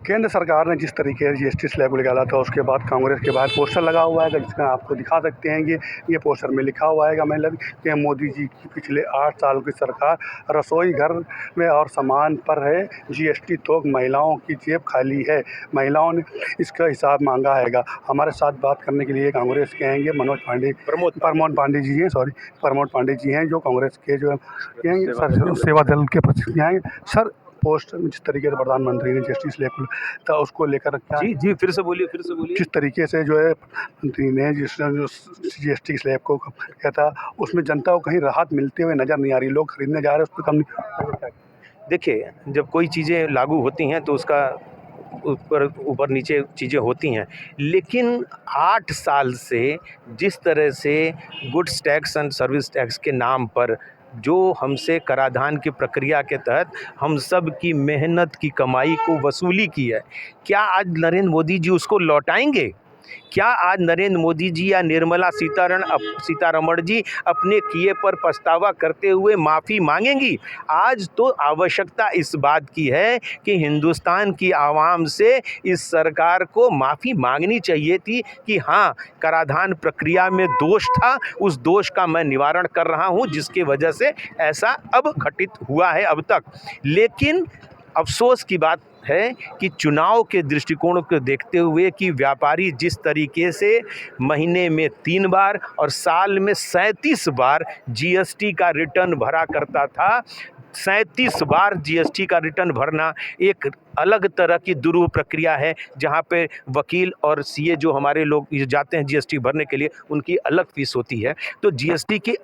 केंद्र सरकार ने जिस तरीके से जीएसटी स्लैब को निकाला था, उसके बाद कांग्रेस के बाहर पोस्टर लगा हुआ है, जिसमें आपको दिखा सकते हैं कि ये पोस्टर में लिखा हुआ है कि मोदी जी की पिछले 8 साल की सरकार रसोई घर में और सामान पर है जीएसटी, तो महिलाओं की जेब खाली है, महिलाओं ने इसका हिसाब मांगा है। हमारे साथ बात करने के लिए कांग्रेस के आएंगे प्रमोद पांडे जी हैं, प्रमोद पांडे जी हैं, जो कांग्रेस के जो हैं सेवा दल के प्रतिनिधि आएंगे। सर, पोस्ट जिस तरीके से प्रधानमंत्री ने जीएसटी स्लैब था, उसको लेकर जी फिर से बोलिए। किस तरीके से जो है मंत्री ने जो जीएसटी स्लैब को किया था, उसमें जनता को कहीं राहत मिलते हुए नजर नहीं आ रही, लोग खरीदने जा रहे हैं, उस पर कम नहीं। देखिए, जब कोई चीज़ें लागू होती हैं तो उसका ऊपर नीचे चीज़ें होती हैं, लेकिन 8 साल से जिस तरह से goods tax and service tax के नाम पर जो हमसे कराधान की प्रक्रिया के तहत हम सब की मेहनत की कमाई को वसूली की है, क्या आज नरेंद्र मोदी जी उसको लौटाएंगे? क्या आज नरेंद्र मोदी जी या निर्मला सीतारमण जी अपने किए पर पछतावा करते हुए माफ़ी मांगेंगी? आज तो आवश्यकता इस बात की है कि हिंदुस्तान की आवाम से इस सरकार को माफ़ी मांगनी चाहिए थी कि हाँ, कराधान प्रक्रिया में दोष था, उस दोष का मैं निवारण कर रहा हूँ, जिसकी वजह से ऐसा अब घटित हुआ है अब तक। लेकिन अफसोस की बात है कि चुनाव के दृष्टिकोण को देखते हुए कि व्यापारी जिस तरीके से महीने में 3 बार और साल में 37 बार जीएसटी का रिटर्न भरा करता था, 37 बार जीएसटी का रिटर्न भरना एक अलग तरह की दुरूह प्रक्रिया है, जहां पे वकील और सीए जो हमारे लोग जाते हैं जीएसटी भरने के लिए, उनकी अलग फीस होती है। तो जीएसटी की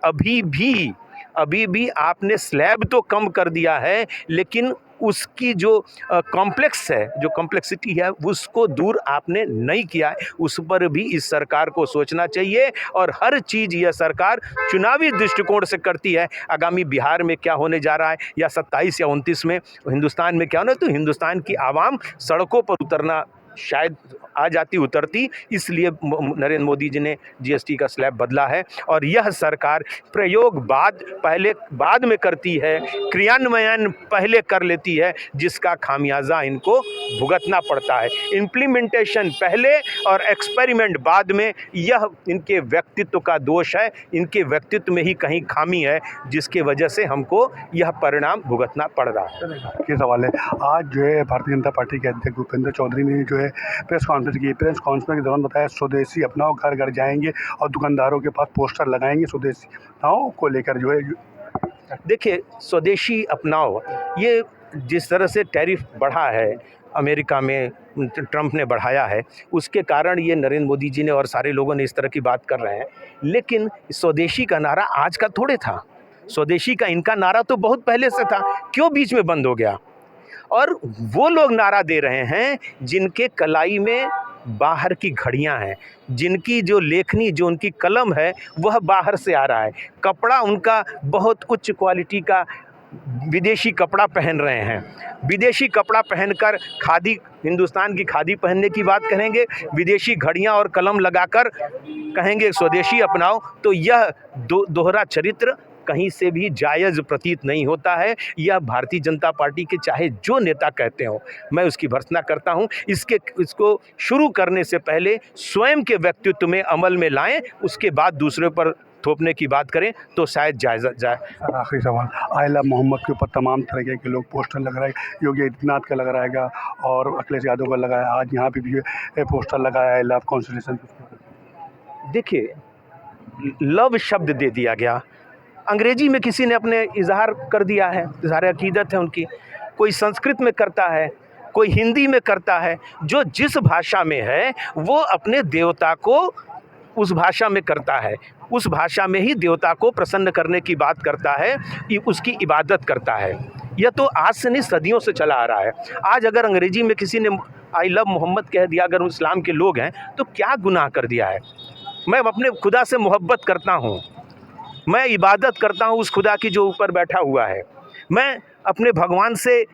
अभी भी आपने स्लैब तो कम कर दिया है, लेकिन उसकी जो कॉम्प्लेक्स है, जो कॉम्प्लेक्सिटी है, उसको दूर आपने नहीं किया है। उस पर भी इस सरकार को सोचना चाहिए, और हर चीज़ यह सरकार चुनावी दृष्टिकोण से करती है। आगामी बिहार में क्या होने जा रहा है, या 27 या 29 में हिंदुस्तान में क्या होना है, तो हिंदुस्तान की आवाम सड़कों पर उतरना शायद आ जाती उतरती, इसलिए नरेंद्र मोदी जी ने जीएसटी का स्लैब बदला है। और यह सरकार प्रयोग बाद में करती है, क्रियान्वयन पहले कर लेती है, जिसका खामियाजा इनको भुगतना पड़ता है। इम्प्लीमेंटेशन पहले और एक्सपेरिमेंट बाद में, यह इनके व्यक्तित्व का दोष है, इनके व्यक्तित्व में ही कहीं खामी है, जिसके वजह से हमको यह परिणाम भुगतना पड़ रहा है। ये सवाल है, आज जो है भारतीय जनता पार्टी के अध्यक्ष भूपेंद्र चौधरी ने जो है प्रेस कॉन्फ्रेंस के दौरान बताया, स्वदेशी अपनाओ, घर घर जाएंगे और दुकानदारों के पास पोस्टर लगाएंगे स्वदेशी अपनाओ को लेकर। जो है देखिए, स्वदेशी अपनाओ, ये जिस तरह से टैरिफ बढ़ा है अमेरिका में, ट्रंप ने बढ़ाया है, उसके कारण ये नरेंद्र मोदी जी ने और सारे लोगों ने इस तरह की बात कर रहे हैं। लेकिन स्वदेशी का नारा आज का थोड़े था, स्वदेशी का इनका नारा तो बहुत पहले से था, क्यों बीच में बंद हो गया? और वो लोग नारा दे रहे हैं जिनके कलाई में बाहर की घड़ियां हैं, जिनकी जो लेखनी, जो उनकी कलम है, वह बाहर से आ रहा है। कपड़ा उनका बहुत उच्च क्वालिटी का विदेशी कपड़ा पहन रहे हैं। विदेशी कपड़ा पहनकर खादी, हिंदुस्तान की खादी पहनने की बात करेंगे, विदेशी घड़ियां और कलम लगाकर कहेंगे स्वदेशी अपनाओ, तो यह दोहरा चरित्र कहीं से भी जायज़ प्रतीत नहीं होता है। यह भारतीय जनता पार्टी के चाहे जो नेता कहते हो, मैं उसकी भर्त्सना करता हूं। इसको शुरू करने से पहले स्वयं के व्यक्तित्व में अमल में लाएं, उसके बाद दूसरे पर थोपने की बात करें तो शायद जायज़ जाए। आखिरी सवाल, आई लव मोहम्मद के ऊपर तमाम तरह के लोग पोस्टर लग रहा है, योगी आदित्यनाथ का लग रहेगा और अखिलेश यादव का लगाया, आज यहाँ पे भी पोस्टर लगाया है लव कॉन्स्टिट्यूशन। देखिए, लव शब्द दे दिया गया, अंग्रेजी में किसी ने अपने इजहार कर दिया है, इजहार अकीदत है उनकी, कोई संस्कृत में करता है, कोई हिंदी में करता है, जो जिस भाषा में है वो अपने देवता को उस भाषा में करता है, उस भाषा में ही देवता को प्रसन्न करने की बात करता है, उसकी इबादत करता है। यह तो आज से नहीं, सदियों से चला आ रहा है। आज अगर अंग्रेजी में किसी ने आई लव मोहम्मद कह दिया, अगर इस्लाम के लोग हैं, तो क्या गुनाह कर दिया है? मैं अपने खुदा से मोहब्बत करता हूँ, मैं इबादत करता हूँ उस खुदा की जो ऊपर बैठा हुआ है, मैं अपने भगवान से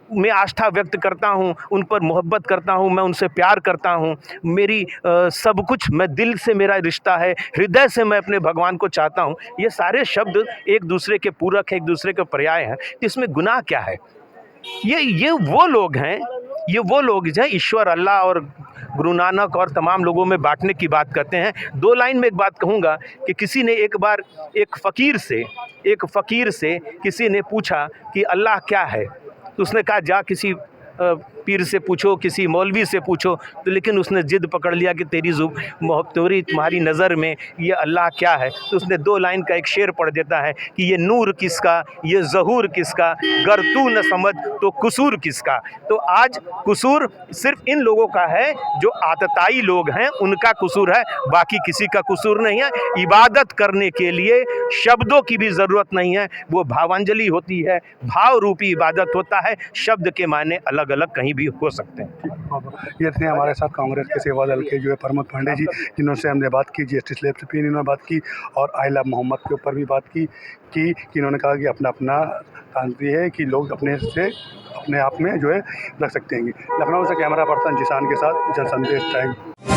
मैं आस्था व्यक्त करता हूँ, उन पर मोहब्बत करता हूँ, मैं उनसे प्यार करता हूँ, मेरी सब कुछ, मैं दिल से मेरा रिश्ता है, हृदय से मैं अपने भगवान को चाहता हूँ। ये सारे शब्द एक दूसरे के पूरक है, एक दूसरे के पर्याय हैं, इसमें गुनाह क्या है? ये वो लोग हैं, ये वो लोग हैं, ईश्वर, अल्लाह और गुरु नानक और तमाम लोगों में बांटने की बात करते हैं। 2 लाइन में एक बात कहूँगा कि किसी ने एक बार एक फ़कीर से किसी ने पूछा कि अल्लाह क्या है? तो उसने कहा जा किसी पीर से पूछो, किसी मौलवी से पूछो। तो लेकिन उसने ज़िद पकड़ लिया कि तुम्हारी नज़र में ये अल्लाह क्या है? तो उसने 2 लाइन का एक शेर पढ़ देता है कि ये नूर किसका, ये ज़हूर किसका, गर तू न समझ तो कसूर किसका। तो आज कसूर सिर्फ इन लोगों का है जो आतताई लोग हैं, उनका कसूर है, बाकी किसी का कसूर नहीं है। इबादत करने के लिए शब्दों की भी ज़रूरत नहीं है, वो भावांजलि होती है, भाव रूपी इबादत होता है। शब्द के माने अलग अलग कहीं भी हो सकते हैं। ये थे हमारे साथ कांग्रेस के सेवा दल के जो है प्रमोद पांडे जी, जिनसे हमने बात की जीएसटी स्लैब से भी इन्होंने बात की और आई लव मोहम्मद के ऊपर भी बात की कि इन्होंने कहा कि अपना अपना शांति है कि लोग अपने आप में जो है रख सकते हैं। लखनऊ से कैमरा पर्सन जिसान के साथ जन संदेश टाइम।